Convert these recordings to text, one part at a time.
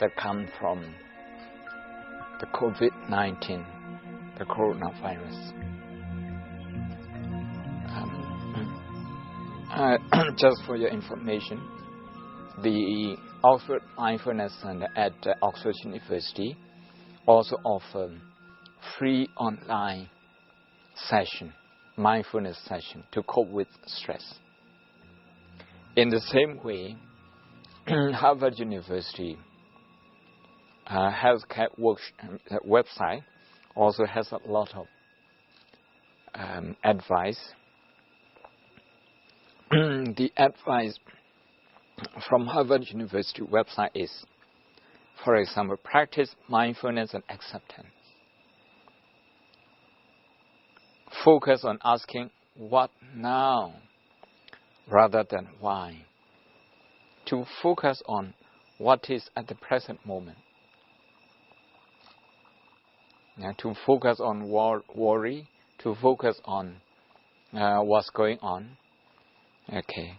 that come from the COVID-19, the coronavirus. Just for your information, the Oxford Mindfulness Center at Oxford University also offer free online session, mindfulness session to cope with stress. In the same way, Harvard University healthcare website also has a lot of advice. The advice from Harvard University website is, for example, practice mindfulness and acceptance. Focus on asking what now rather than why. To focus on what is at the present moment. To focus on worry, to focus on what's going on. Okay.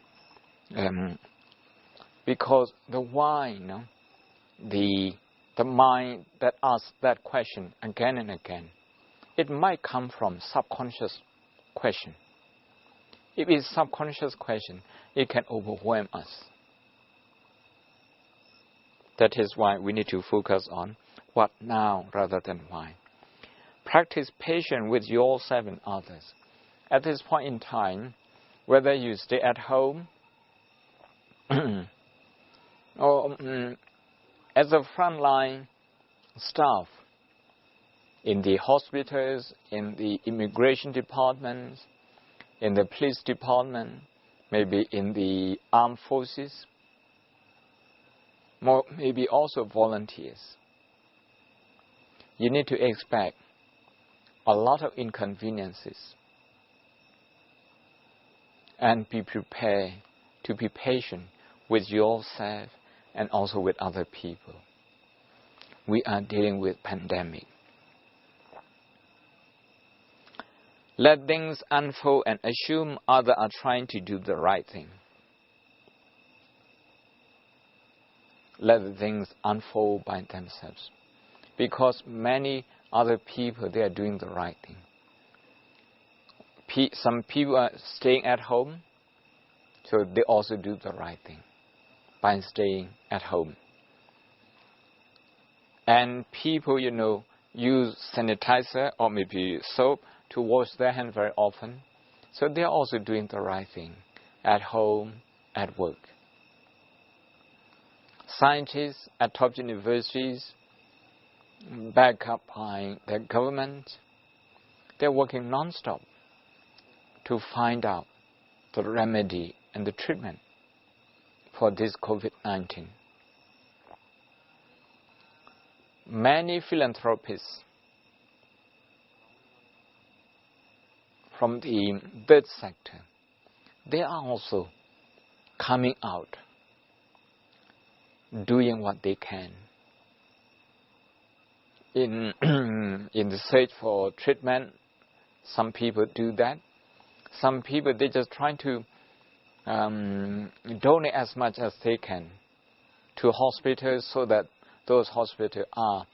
Because the why, the mind that asks that question again and again, it might come from subconscious question. If it's subconscious question, it can overwhelm us. That is why we need to focus on what now rather than why. Practice patience with yourself and others. At this point in time, whether you stay at home or as a frontline staff in the hospitals, in the immigration departments, in the police department, maybe in the armed forces, maybe also volunteers. You need to expect a lot of inconveniences and be prepared to be patient with yourself and also with other people. We are dealing with pandemic. Let things unfold and assume others are trying to do the right thing. Let things unfold by themselves. Because many other people, they are doing the right thing. Some people are staying at home, so they also do the right thing by staying at home. And people, use sanitizer or maybe soap to wash their hands very often. So they are also doing the right thing at home, at work. Scientists at top universities, backed up by the government, they're working non-stop to find out the remedy and the treatment for this COVID-19. Many philanthropists from the third sector, they are also coming out, doing what they can in the search for treatment. Some people do that. Some people, they just trying to donate as much as they can to hospitals so that those hospitals are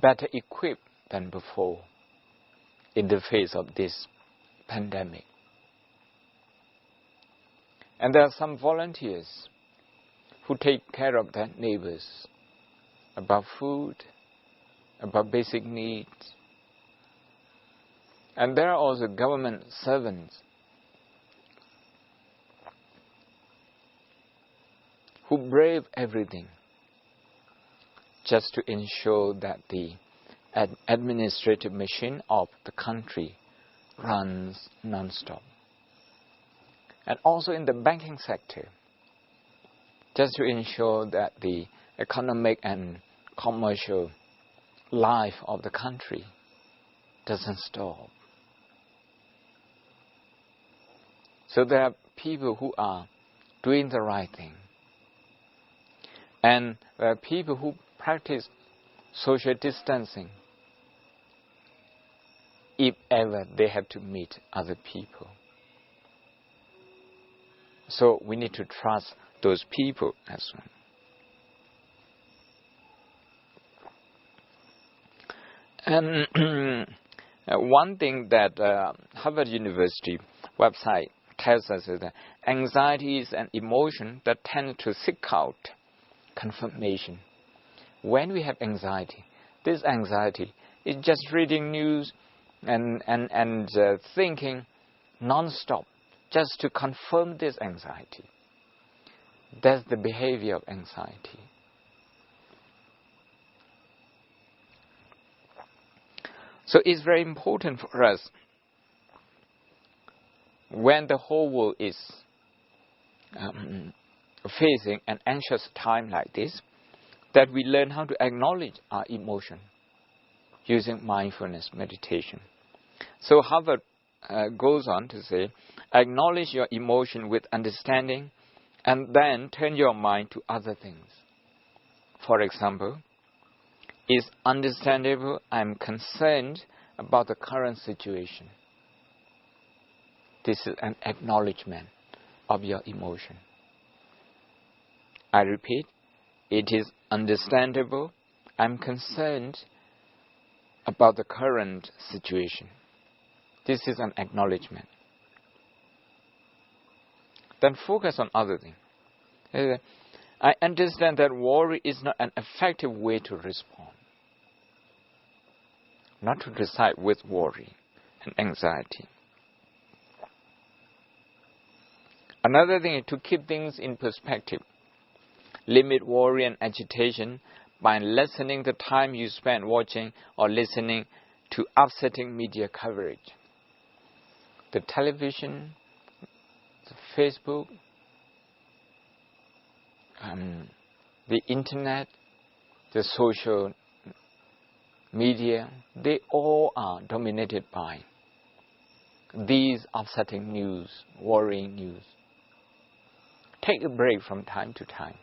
better equipped than before in the face of this pandemic. And there are some volunteers who take care of their neighbors about food, about basic needs. And there are also government servants who brave everything just to ensure that the administrative machine of the country runs non-stop. And also in the banking sector, just to ensure that the economic and commercial life of the country doesn't stop. So there are people who are doing the right thing. And there are people who practice social distancing if ever they have to meet other people. So we need to trust those people as well. And one thing that Harvard University website tells us is that anxiety is an emotion that tends to seek out confirmation. When we have anxiety, this anxiety is just reading news and thinking non-stop just to confirm this anxiety. That's the behavior of anxiety. So it's very important for us when the whole world is facing an anxious time like this, that we learn how to acknowledge our emotion using mindfulness meditation. So Harvard goes on to say, acknowledge your emotion with understanding and then turn your mind to other things. For example, it's understandable I'm concerned about the current situation. This is an acknowledgement of your emotion. I repeat, it is understandable I'm concerned about the current situation. This is an acknowledgement. Then focus on other things. I understand that worry is not an effective way to respond. Not to decide with worry and anxiety. Another thing is to keep things in perspective. Limit worry and agitation by lessening the time you spend watching or listening to upsetting media coverage. The television, the Facebook, the internet, the social media, they all are dominated by these upsetting news, worrying news. Take a break from time to time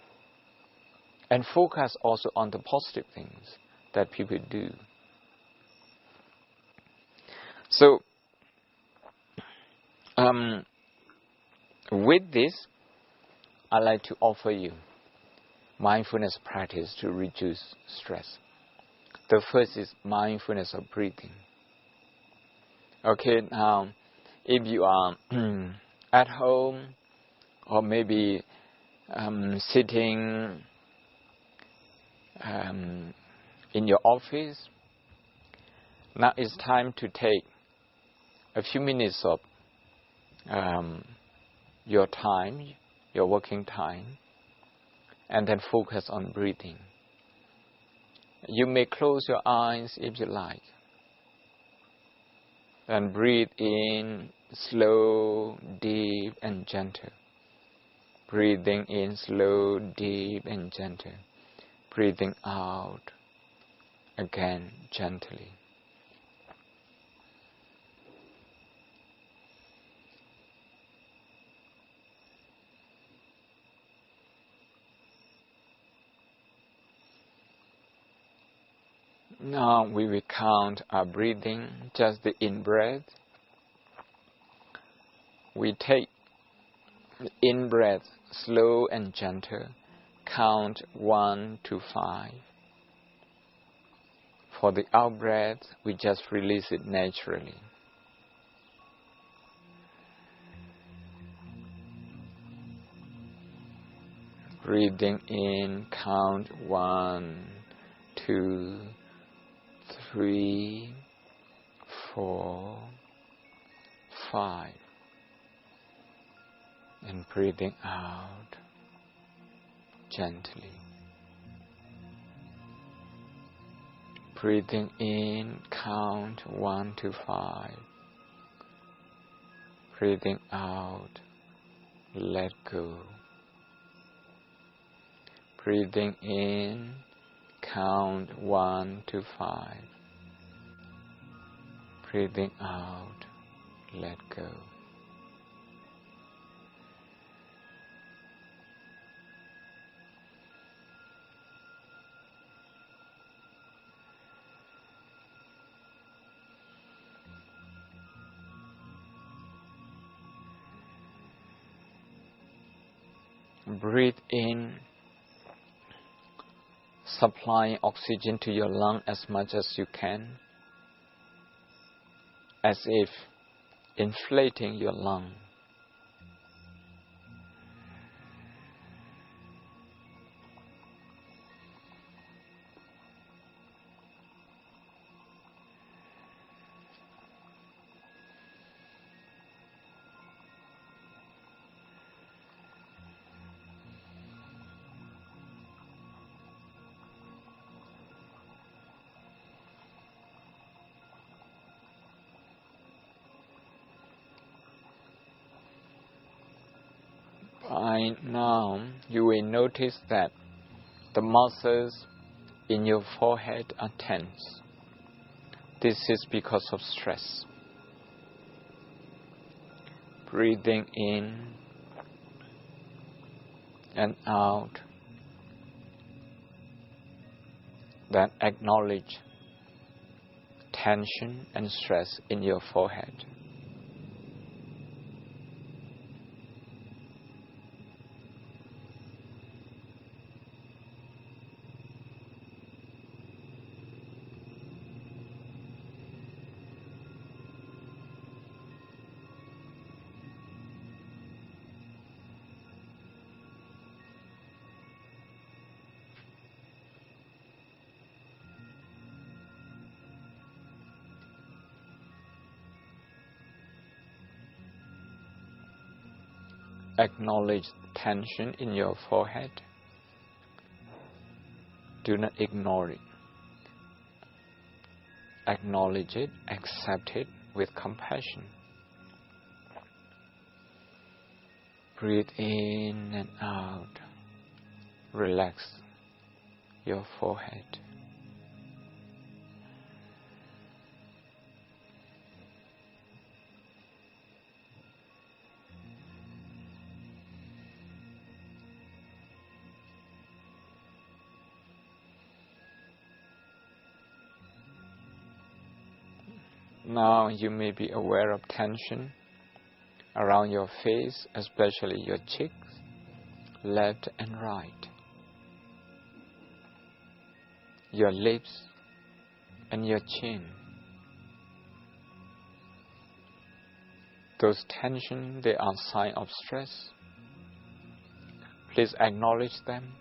and focus also on the positive things that people do. So, with this, I'd like to offer you mindfulness practice to reduce stress. The first is mindfulness of breathing. Okay, now, if you are at home or maybe sitting in your office, now it's time to take a few minutes of your time, your working time, and then focus on breathing. You may close your eyes if you like. And breathe in slow, deep, and gentle. Breathing in slow, deep, and gentle. Breathing out again gently. Now we will count our breathing, just the in-breath. We take the in-breath slow and gentle. Count 1 to 5. For the out-breath, we just release it naturally. Breathing in, count 1, 2, 3, 4, 5. And breathing out gently. Breathing in, count 1 to 5. Breathing out, let go. Breathing in, count 1 to 5. Breathing out, let go. Breathe in, supplying oxygen to your lung as much as you can. as if inflating your lung. By now, you will notice that the muscles in your forehead are tense. This is because of stress. Breathing in and out, then acknowledge tension and stress in your forehead. Acknowledge tension in your forehead. Do not ignore it. Acknowledge it, accept it with compassion. Breathe in and out. Relax your forehead. Now you may be aware of tension around your face, especially your cheeks, left and right, your lips and your chin. Those tensions, they are a sign of stress. Please acknowledge them,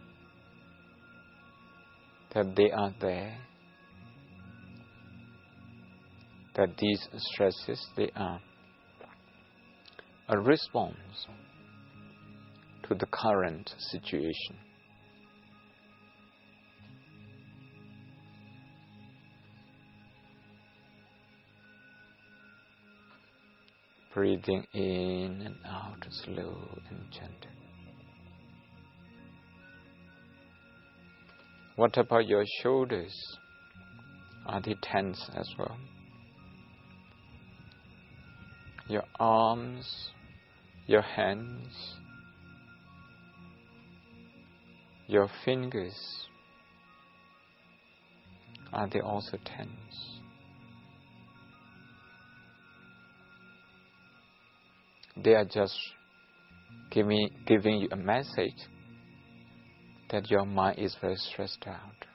that they are there, that these stresses, they are a response to the current situation. Breathing in and out, slow and gentle. What about your shoulders? Are they tense as well? Your arms, your hands, your fingers, are they also tense? They are just giving you a message that your mind is very stressed out.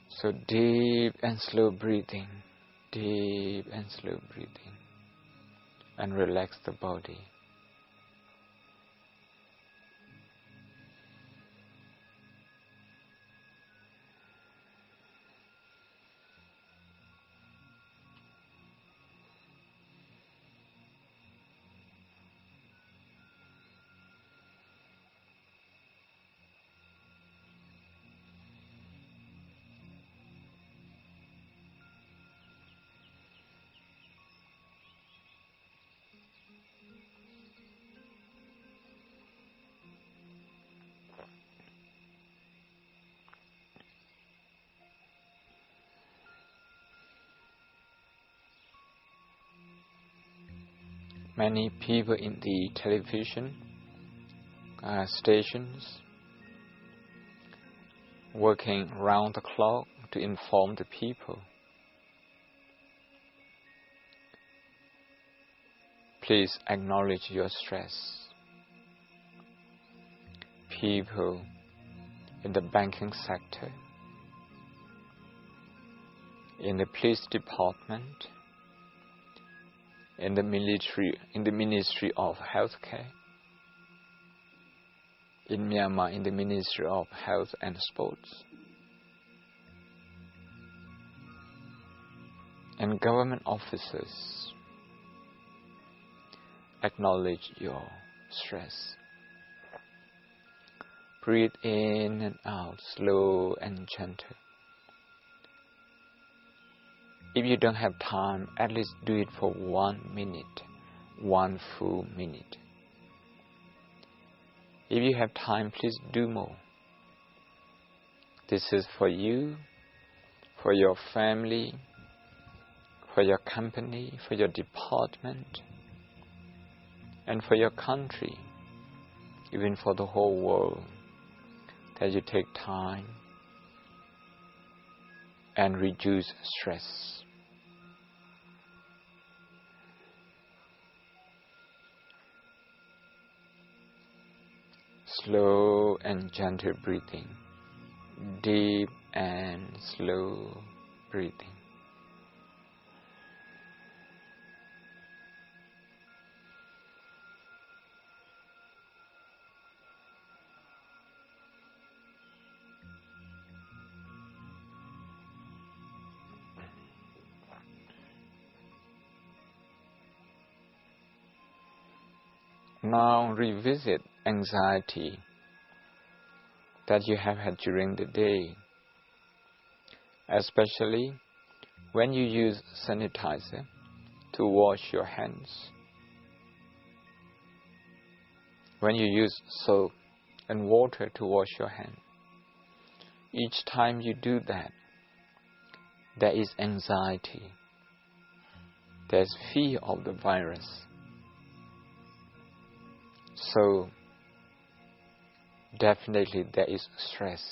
So deep and slow breathing. Deep and slow breathing, and relax the body. Many people in the television stations working round the clock to inform the people. Please acknowledge your stress. People in the banking sector, in the police department, in the military, in the Ministry of Healthcare, in Myanmar, in the Ministry of Health and Sports, and government officers. Acknowledge your stress. Breathe in and out, slow and gentle. If you don't have time, at least do it for 1 minute, 1 full minute. If you have time, please do more. This is for you, for your family, for your company, for your department, and for your country, even for the whole world, that you take time and reduce stress. Slow and gentle breathing, deep and slow breathing. Now revisit anxiety that you have had during the day, especially when you use sanitizer to wash your hands, when you use soap and water to wash your hands. Each time you do that, there is anxiety, there's fear of the virus. So, definitely there is stress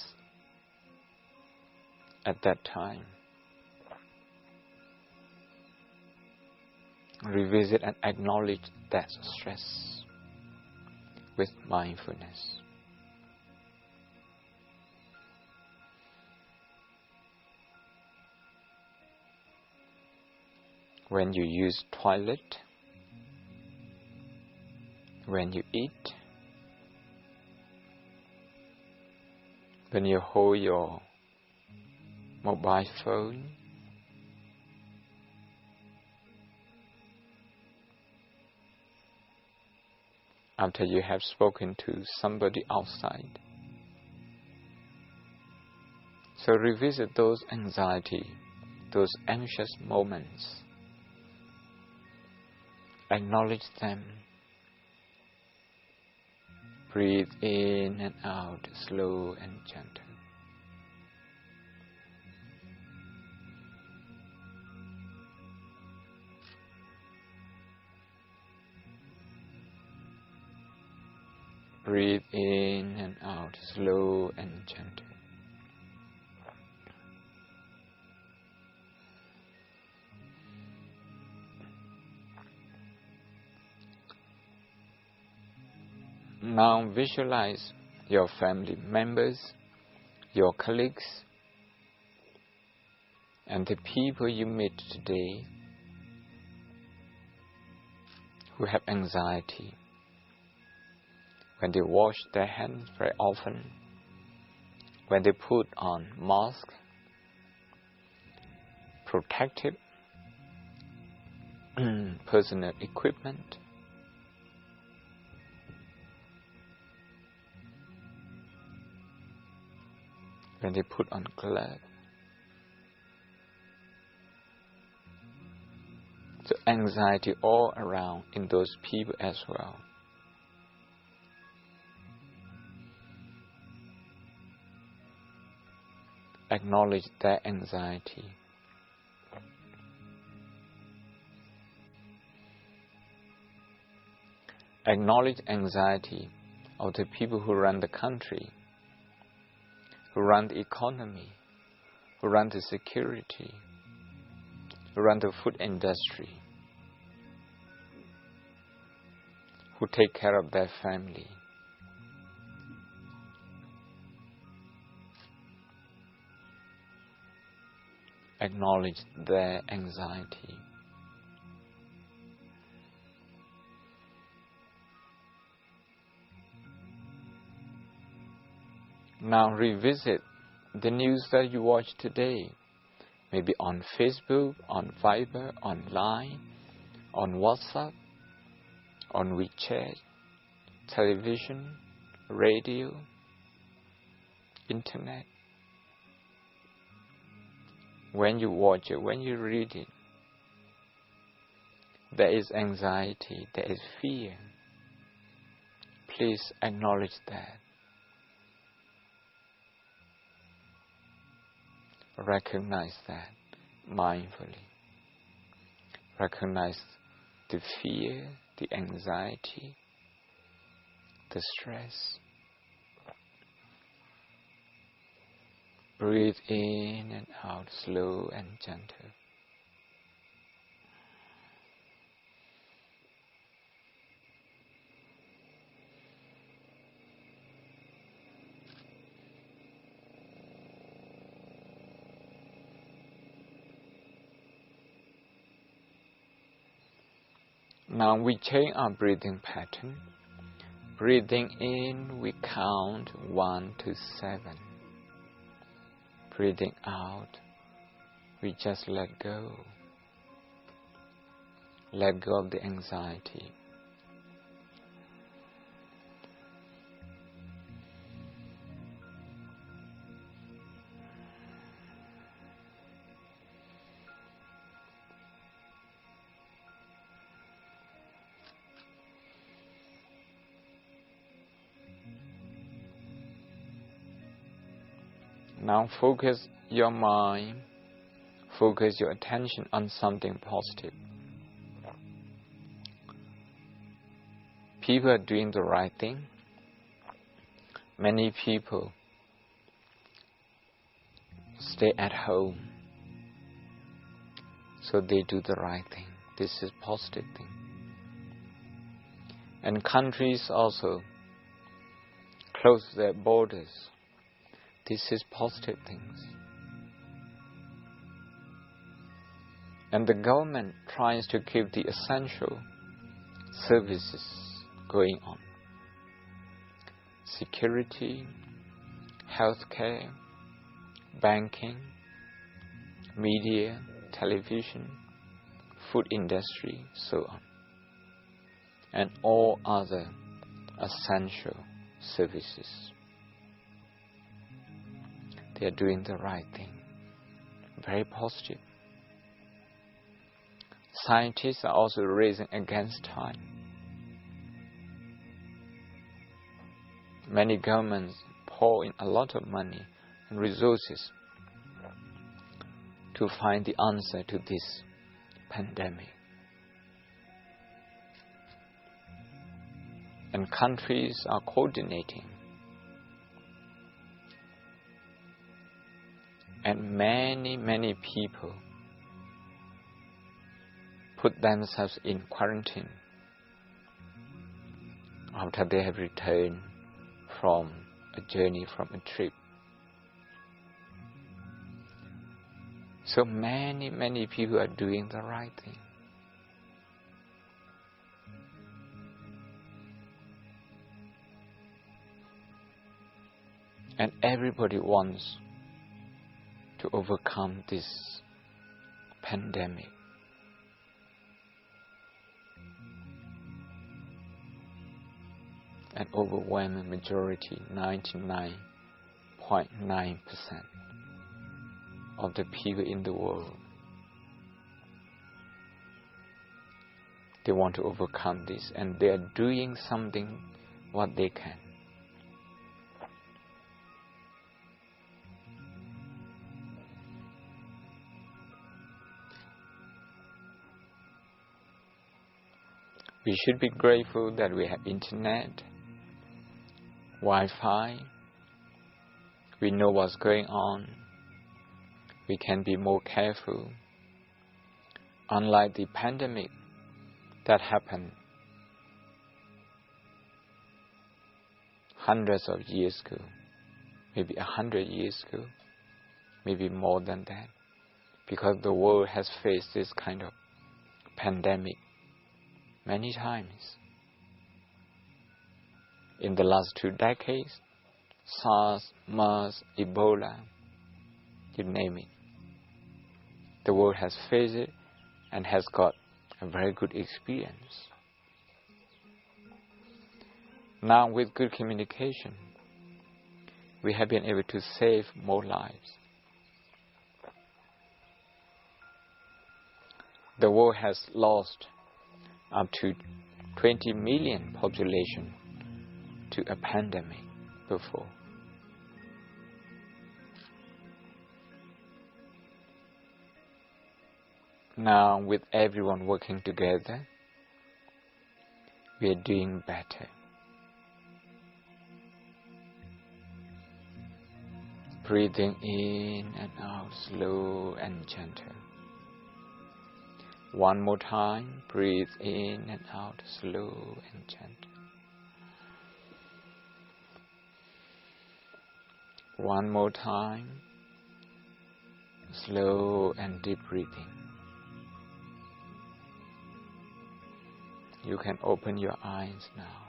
at that time. Revisit and acknowledge that stress with mindfulness. When you use toilet, when you eat, when you hold your mobile phone, after you have spoken to somebody outside. So revisit those anxiety, those anxious moments. Acknowledge them. Breathe in and out, slow and gentle. Breathe in and out, slow and gentle. Now visualize your family members, your colleagues, and the people you meet today who have anxiety. When they wash their hands very often, when they put on masks, protective personal equipment, when they put on gloves. So anxiety all around in those people as well. Acknowledge their anxiety. Acknowledge anxiety of the people who run the country, who run the economy, who run the security, who run the food industry, who take care of their family. acknowledge their anxiety. Now revisit the news that you watched today, maybe on Facebook, on Viber, online, on WhatsApp, on WeChat, television, radio, internet. When you watch it, when you read it, there is anxiety, there is fear. Please acknowledge that. Recognize that mindfully. Recognize the fear, the anxiety, the stress. Breathe in and out, slow and gentle. Now we change our breathing pattern. Breathing in, we count 1 to 7. Breathing out, we just let go. Let go of the anxiety. Now focus your mind, focus your attention on something positive. People are doing the right thing. Many people stay at home, so they do the right thing. This is positive thing. And countries also close their borders. This is positive things. And the government tries to keep the essential services going on. Security, healthcare, banking, media, television, food industry, so on. And all other essential services. They are doing the right thing. Very positive. Scientists are also raising against time. Many governments pour in a lot of money and resources to find the answer to this pandemic. And countries are coordinating. And many people put themselves in quarantine after they have returned from a journey, from a trip. So many people are doing the right thing. And everybody wants to overcome this pandemic. An overwhelming majority, 99.9% of the people in the world, they want to overcome this, and they are doing something what they can. We should be grateful that we have internet, Wi-Fi. We know what's going on. We can be more careful. Unlike the pandemic that happened hundreds of years ago, maybe 100 years ago, maybe more than that. because the world has faced this kind of pandemic many times. In the last 2 decades, SARS, MERS, Ebola, you name it. The world has faced it and has got a very good experience. Now with good communication, we have been able to save more lives. The world has lost up to 20 million population to a pandemic before. Now with everyone working together, we are doing better. Breathing in and out, slow and gentle. One more time, breathe in and out, slow and gentle. One more time, slow and deep breathing. You can open your eyes now.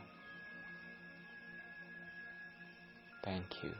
Thank you.